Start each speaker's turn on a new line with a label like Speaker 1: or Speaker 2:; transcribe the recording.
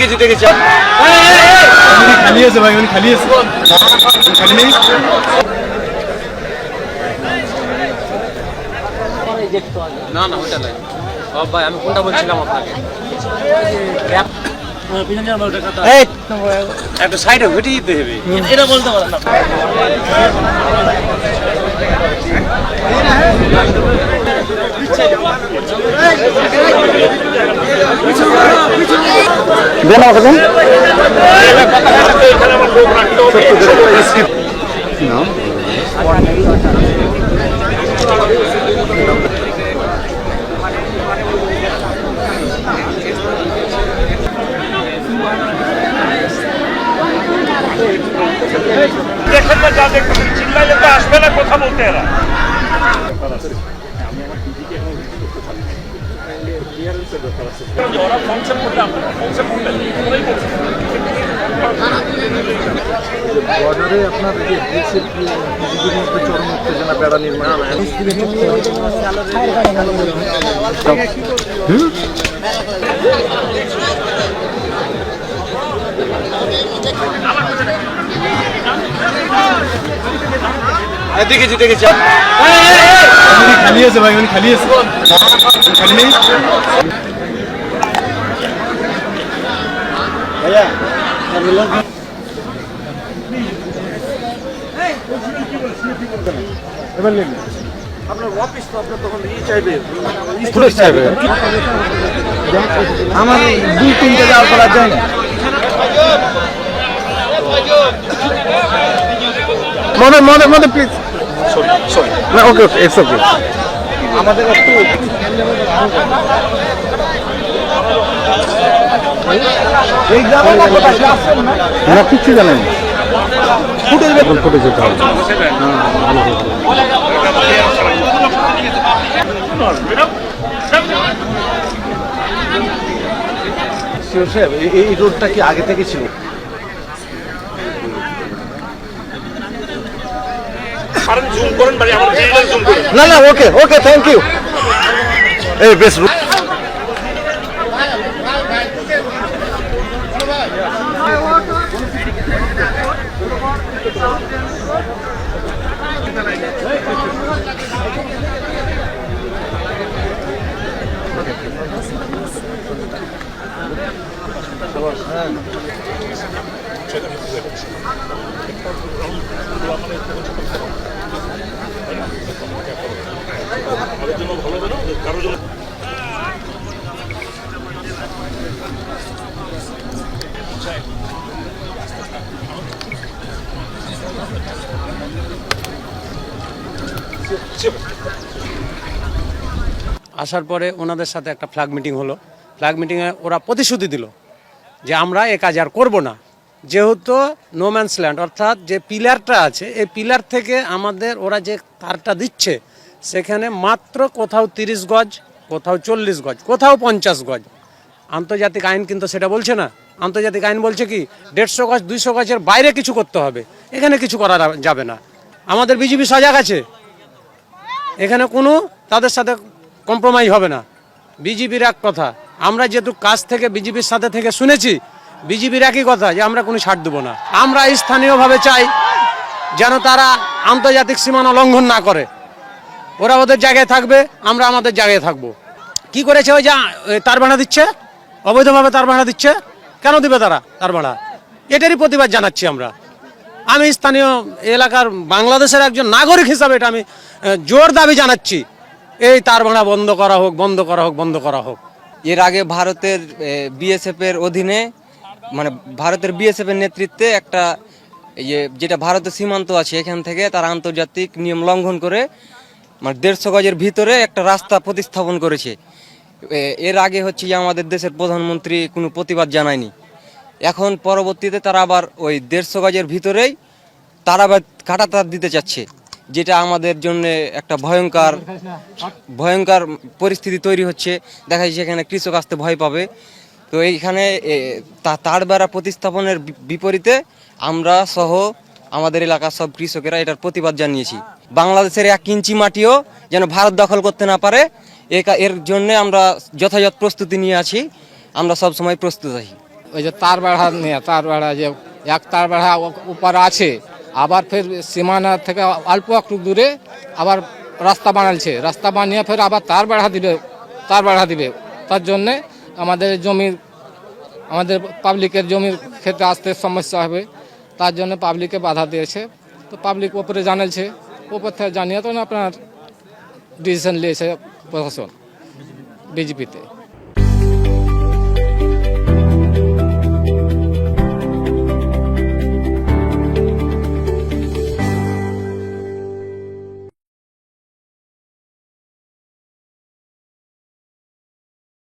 Speaker 1: দেখেছি দেখেছি
Speaker 2: খালি আছে ভাই, উনি খালি আছে, খালি নেই।
Speaker 1: না না ওটা নাই ভাই, আমি কোনটা বলছিলাম আপনাকে, একটা সাইডে ঘুরে দিতে হবে, এটা বলতে পারেন না।
Speaker 3: দেখেন না, যা দেখতেছেন, চিল্লাইলে তো আসবে না কথা বলতে এরা। ওরা কনসেপ্ট করলে আপনারা কনসেপ্ট করলেন
Speaker 2: বর্ডারে আপনার বিজেপির মধ্যে চরম উত্তেজনা, বেড়া নির্মাণ।
Speaker 1: দেখেছি দেখেছি
Speaker 2: খালি আছে ভাই, উনি খালি আছে, খালি নেই। ভাইয়া এবার নেন আপনার অফিস, তো আপনার তখন চাইবে, আমার 2-3 যাওয়ার পর যায় না। মনে প্লিজ, সরি না, ওকে ওকে, ইটস ওকে। আমাদের একটু না, কিছু জানেন, ফুটে যেতে হবে। এই রোডটা কি আগে থেকে ছিল? না না, ওকে ওকে, থ্যাংক ইউ। এই বেশ
Speaker 1: আসার পরে ওনাদের সাথে একটা ফ্ল্যাগ মিটিং হলো। ফ্ল্যাগ মিটিংয়ে ওরা প্রতিশ্রুতি দিল যে আমরা এ কাজ আর করবো না, যেহেতু নো ম্যানস ল্যান্ড, অর্থাৎ যে পিলারটা আছে এই পিলার থেকে আমাদের ওরা যে তারটা দিচ্ছে সেখানে মাত্র কোথাও 30 গজ, কোথাও 40 গজ, কোথাও 50 গজ। আন্তর্জাতিক আইন কিন্তু সেটা বলছে না। আন্তর্জাতিক আইন বলছে কি 150 গজ 200 গজের বাইরে কিছু করতে হবে, এখানে কিছু করা যাবে না। আমাদের বিজেপি সজাগ আছে, এখানে কোনো তাদের সাথে কম্প্রোমাইজ হবে না। বিজেপির এক কথা, আমরা যেহেতু কাজ থেকে বিজেপির সাথে থেকে শুনেছি, বিজেপির একই কথা যে আমরা কোনো ছাড় দেবো না। আমরা স্থানীয়ভাবে চাই যেন তারা আন্তর্জাতিক সীমানা লঙ্ঘন না করে, ওরা ওদের জায়গায় থাকবে, আমরা আমাদের জায়গায় থাকবো। কি করেছে ওই যে তার ভাড়া দিচ্ছে, অবৈধভাবে তার ভাড়া দিচ্ছে, কেন দিবে তারা তার ভাড়া? এটারই প্রতিবাদ জানাচ্ছি আমরা। আমি স্থানীয় এলাকার বাংলাদেশের একজন নাগরিক হিসাবে এটা আমি জোর দাবি জানাচ্ছি, এই তার ভাড়া বন্ধ করা হোক, বন্ধ করা হোক, বন্ধ করা হোক।
Speaker 4: এর আগে ভারতের বিএসএফ এর অধীনে, মানে ভারতের বিএসএফ এর নেতৃত্বে একটা যেটা ভারতের সীমান্ত আছে এখান থেকে তারা আন্তর্জাতিক নিয়ম লঙ্ঘন করে মানে 150 গজের ভিতরে একটা রাস্তা প্রতিস্থাপন করেছে। এর আগে হচ্ছে যে আমাদের দেশের প্রধানমন্ত্রী কোনো প্রতিবাদ জানায়নি। এখন পরবর্তীতে তারা আবার ওই 150 গজের ভিতরেই তারা আবার কাঁটাতার দিতে চাচ্ছে, যেটা আমাদের জন্য একটা ভয়ঙ্কর পরিস্থিতি তৈরি হচ্ছে। দেখা যাচ্ছে এখানে কৃষক আসতে ভয় পাবে। তো এইখানে তার বেড়া প্রতিস্থাপনের বিপরীতে আমরা সহ আমাদের এলাকার সব কৃষকেরা এটার প্রতিবাদ জানিয়েছি। বাংলাদেশের 1 ইঞ্চি মাটিও যেন ভারত দখল করতে না পারে, এর জন্য আমরা যথাযথ প্রস্তুতি নিয়ে আছি। আমরা সব সময় প্রস্তুত আছি।
Speaker 5: ওই যে তার বেড়া নিয়ে তার বেড়া যে এক তার বেড়া উপর আছে, আবার ফের সীমানা থেকে অল্প একটু দূরে আবার রাস্তা বানালছে, রাস্তা বানিয়ে ফের আবার তার বেড়া দিবে। তার জন্যে আমাদের পাবলিকের জমির ক্ষেত্রে আসতে সমস্যা হবে, তার জন্য পাবলিকে বাধা দিয়েছে। তো পাবলিক ওপরে জানালছে, ওপর থেকে জানিয়ে তো আপনার ডিসিশন নিয়েছে প্রশাসন বিজেপিতে।